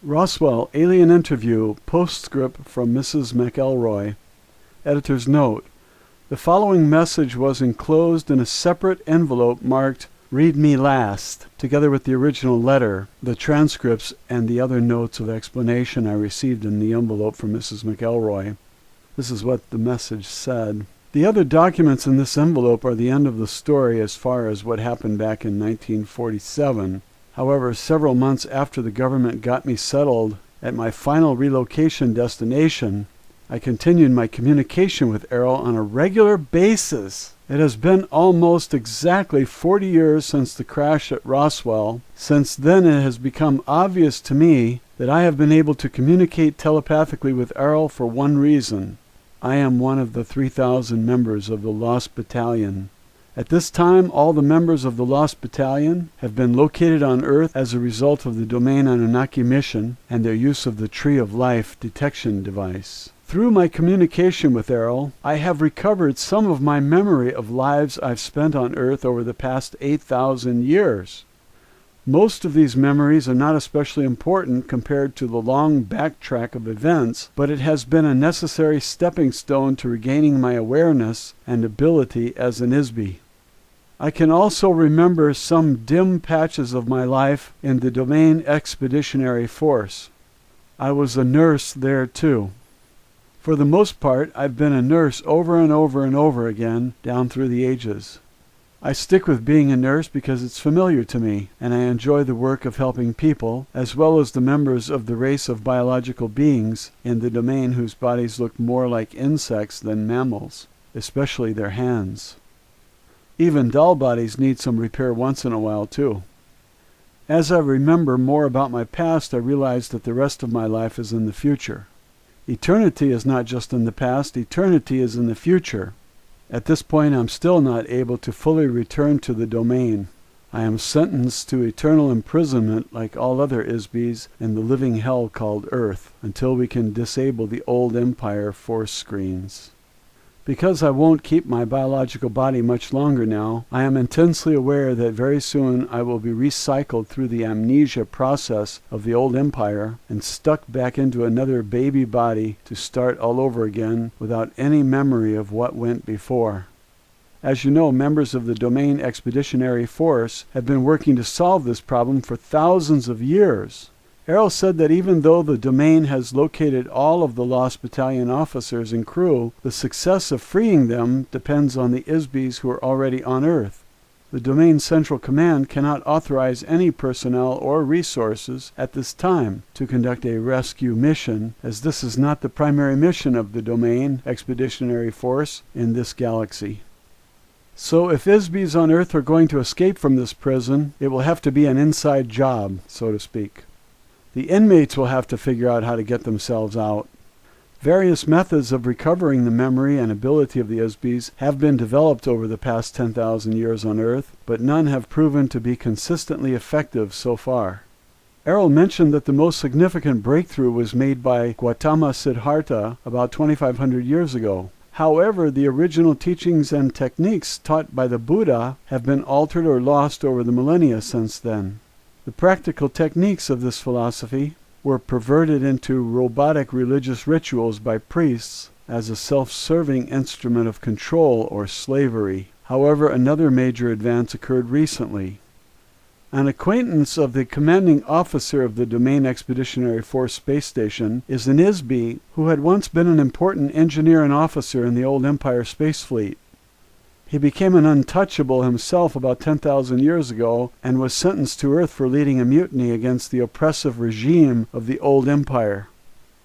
Roswell, Alien Interview, Postscript from Mrs. McElroy. Editor's note: the following message was enclosed in a separate envelope marked "Read Me Last," together with the original letter, the transcripts, and the other notes of explanation I received in the envelope from Mrs. McElroy. This is what the message said. The other documents in this envelope are the end of the story as far as what happened back in 1947. However, several months after the government got me settled at my final relocation destination, I continued my communication with Errol on a regular basis. It has been almost exactly 40 years since the crash at Roswell. Since then, it has become obvious to me that I have been able to communicate telepathically with Errol for one reason. I am one of the 3,000 members of the Lost Battalion. At this time, all the members of the Lost Battalion have been located on Earth as a result of the Domain Anunnaki mission and their use of the Tree of Life detection device. Through my communication with Errol, I have recovered some of my memory of lives I've spent on Earth over the past 8,000 years. Most of these memories are not especially important compared to the long backtrack of events, but it has been a necessary stepping stone to regaining my awareness and ability as an ISBE. I can also remember some dim patches of my life in the Domain Expeditionary Force. I was a nurse there too. For the most part, I've been a nurse over and over and over again down through the ages. I stick with being a nurse because it's familiar to me, and I enjoy the work of helping people, as well as the members of the race of biological beings in the domain whose bodies look more like insects than mammals, especially their hands. Even doll bodies need some repair once in a while, too. As I remember more about my past, I realize that the rest of my life is in the future. Eternity is not just in the past, eternity is in the future. At this point, I'm still not able to fully return to the domain. I am sentenced to eternal imprisonment like all other ISBEs in the living hell called Earth, until we can disable the old Empire force screens. Because I won't keep my biological body much longer now, I am intensely aware that very soon I will be recycled through the amnesia process of the old Empire and stuck back into another baby body to start all over again without any memory of what went before. As you know, members of the Domain Expeditionary Force have been working to solve this problem for thousands of years. Errol said that even though the Domain has located all of the Lost Battalion officers and crew, the success of freeing them depends on the ISBEs who are already on Earth. The Domain Central Command cannot authorize any personnel or resources at this time to conduct a rescue mission, as this is not the primary mission of the Domain Expeditionary Force in this galaxy. So if ISBEs on Earth are going to escape from this prison, it will have to be an inside job, so to speak. The inmates will have to figure out how to get themselves out. Various methods of recovering the memory and ability of the ISBEs have been developed over the past 10,000 years on Earth, but none have proven to be consistently effective so far. Errol mentioned that the most significant breakthrough was made by Gautama Siddhartha about 2,500 years ago. However, the original teachings and techniques taught by the Buddha have been altered or lost over the millennia since then. The practical techniques of this philosophy were perverted into robotic religious rituals by priests as a self-serving instrument of control or slavery. However, another major advance occurred recently. An acquaintance of the commanding officer of the Domain Expeditionary Force space station is an ISBE who had once been an important engineer and officer in the old Empire space fleet. He became an untouchable himself about 10,000 years ago and was sentenced to Earth for leading a mutiny against the oppressive regime of the old Empire.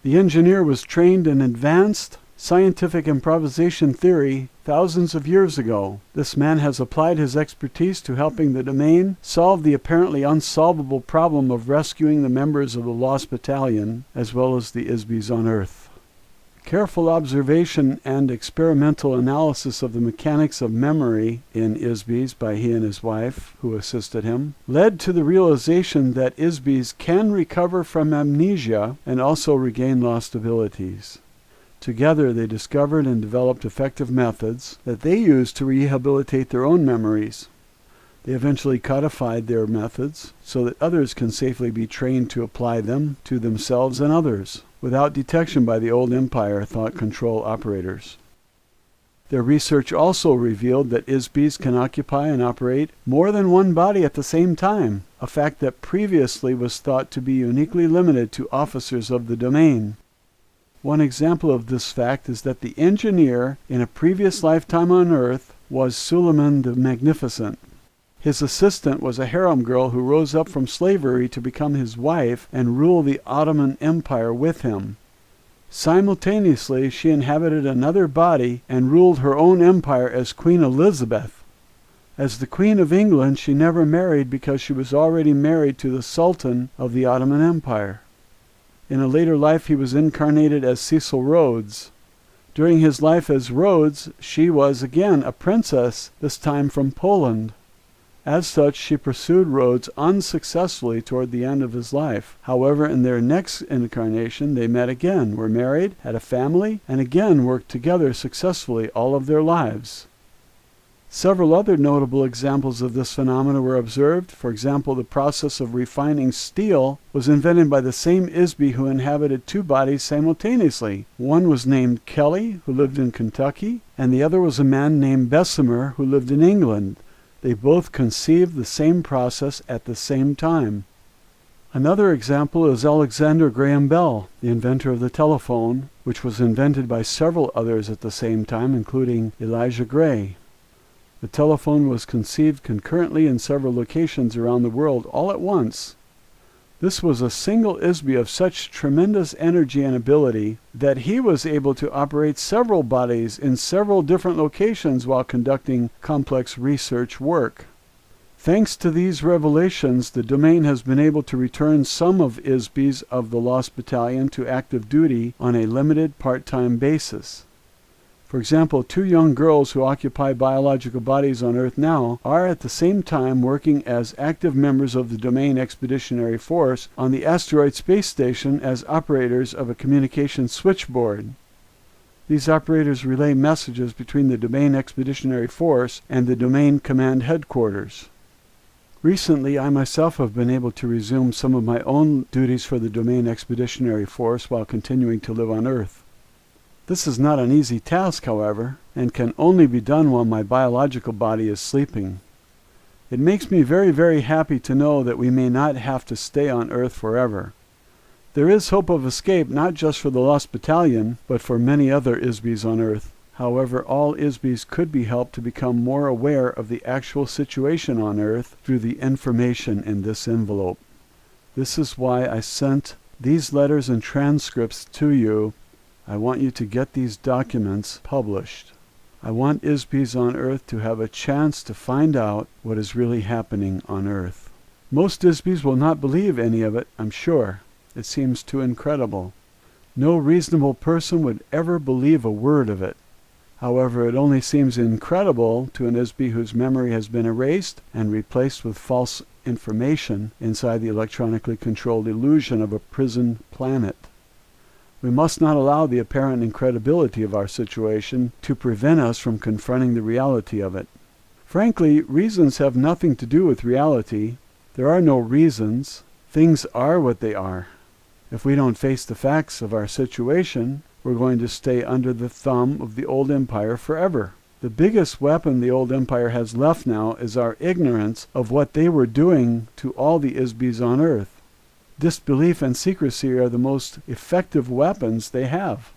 The engineer was trained in advanced scientific improvisation theory thousands of years ago. This man has applied his expertise to helping the Domain solve the apparently unsolvable problem of rescuing the members of the Lost Battalion as well as the ISBEs on Earth. Careful observation and experimental analysis of the mechanics of memory in ISBEs by he and his wife, who assisted him, led to the realization that ISBEs can recover from amnesia and also regain lost abilities. Together, they discovered and developed effective methods that they used to rehabilitate their own memories. They eventually codified their methods so that others can safely be trained to apply them to themselves and others, without detection by the old empire thought control operators. Their research also revealed that ISBs can occupy and operate more than one body at the same time, a fact that previously was thought to be uniquely limited to officers of the domain. One example of this fact is that the engineer in a previous lifetime on Earth was Suleiman the Magnificent. His assistant was a harem girl who rose up from slavery to become his wife and rule the Ottoman Empire with him. Simultaneously, she inhabited another body and ruled her own empire as Queen Elizabeth. As the Queen of England, she never married because she was already married to the Sultan of the Ottoman Empire. In a later life, he was incarnated as Cecil Rhodes. During his life as Rhodes, she was again a princess, this time from Poland. As such, she pursued Rhodes unsuccessfully toward the end of his life. However, in their next incarnation, they met again, were married, had a family, and again worked together successfully all of their lives. Several other notable examples of this phenomena were observed. For example, the process of refining steel was invented by the same ISBE who inhabited two bodies simultaneously. One was named Kelly, who lived in Kentucky, and the other was a man named Bessemer, who lived in England. They both conceived the same process at the same time. Another example is Alexander Graham Bell, the inventor of the telephone, which was invented by several others at the same time, including Elijah Gray. The telephone was conceived concurrently in several locations around the world all at once. This was a single ISBE of such tremendous energy and ability that he was able to operate several bodies in several different locations while conducting complex research work. Thanks to these revelations, the domain has been able to return some of ISBEs of the Lost Battalion to active duty on a limited part-time basis. For example, two young girls who occupy biological bodies on Earth now are at the same time working as active members of the Domain Expeditionary Force on the Asteroid Space Station as operators of a communication switchboard. These operators relay messages between the Domain Expeditionary Force and the Domain Command Headquarters. Recently, I myself have been able to resume some of my own duties for the Domain Expeditionary Force while continuing to live on Earth. This is not an easy task, however, and can only be done while my biological body is sleeping. It makes me very, very happy to know that we may not have to stay on Earth forever. There is hope of escape not just for the Lost Battalion, but for many other ISBEs on Earth. However, all ISBEs could be helped to become more aware of the actual situation on Earth through the information in this envelope. This is why I sent these letters and transcripts to you. I want you to get these documents published. I want ISBEs on Earth to have a chance to find out what is really happening on Earth. Most ISBEs will not believe any of it, I'm sure. It seems too incredible. No reasonable person would ever believe a word of it. However, it only seems incredible to an ISBE whose memory has been erased and replaced with false information inside the electronically controlled illusion of a prison planet. We must not allow the apparent incredibility of our situation to prevent us from confronting the reality of it. Frankly, reasons have nothing to do with reality. There are no reasons. Things are what they are. If we don't face the facts of our situation, we're going to stay under the thumb of the old empire forever. The biggest weapon the old empire has left now is our ignorance of what they were doing to all the ISBEs on Earth. Disbelief and secrecy are the most effective weapons they have.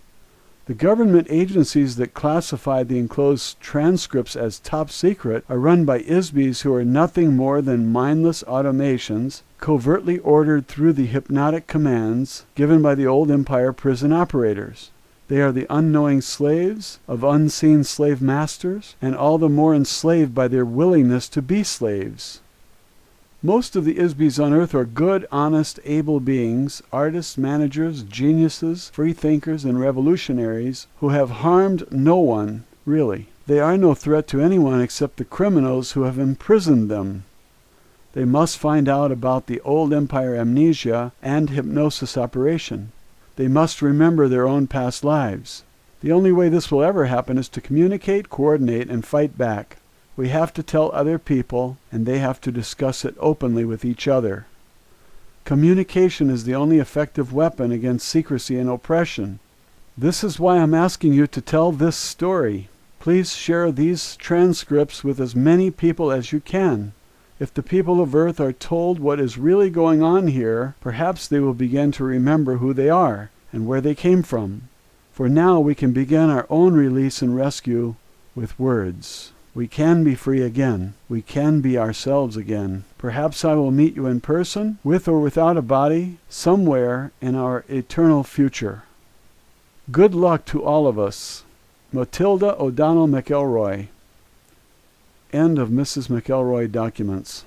The government agencies that classify the enclosed transcripts as top secret are run by ISBEs who are nothing more than mindless automations covertly ordered through the hypnotic commands given by the old empire prison operators. They are the unknowing slaves of unseen slave masters, and all the more enslaved by their willingness to be slaves. Most of the ISBEs on Earth are good, honest, able beings, artists, managers, geniuses, freethinkers, and revolutionaries who have harmed no one, really. They are no threat to anyone except the criminals who have imprisoned them. They must find out about the old empire amnesia and hypnosis operation. They must remember their own past lives. The only way this will ever happen is to communicate, coordinate, and fight back. We have to tell other people, and they have to discuss it openly with each other. Communication is the only effective weapon against secrecy and oppression. This is why I'm asking you to tell this story. Please share these transcripts with as many people as you can. If the people of Earth are told what is really going on here, perhaps they will begin to remember who they are and where they came from. For now we can begin our own release and rescue with words. We can be free again. We can be ourselves again. Perhaps I will meet you in person, with or without a body, somewhere in our eternal future. Good luck to all of us. Matilda O'Donnell McElroy. End of Mrs. McElroy documents.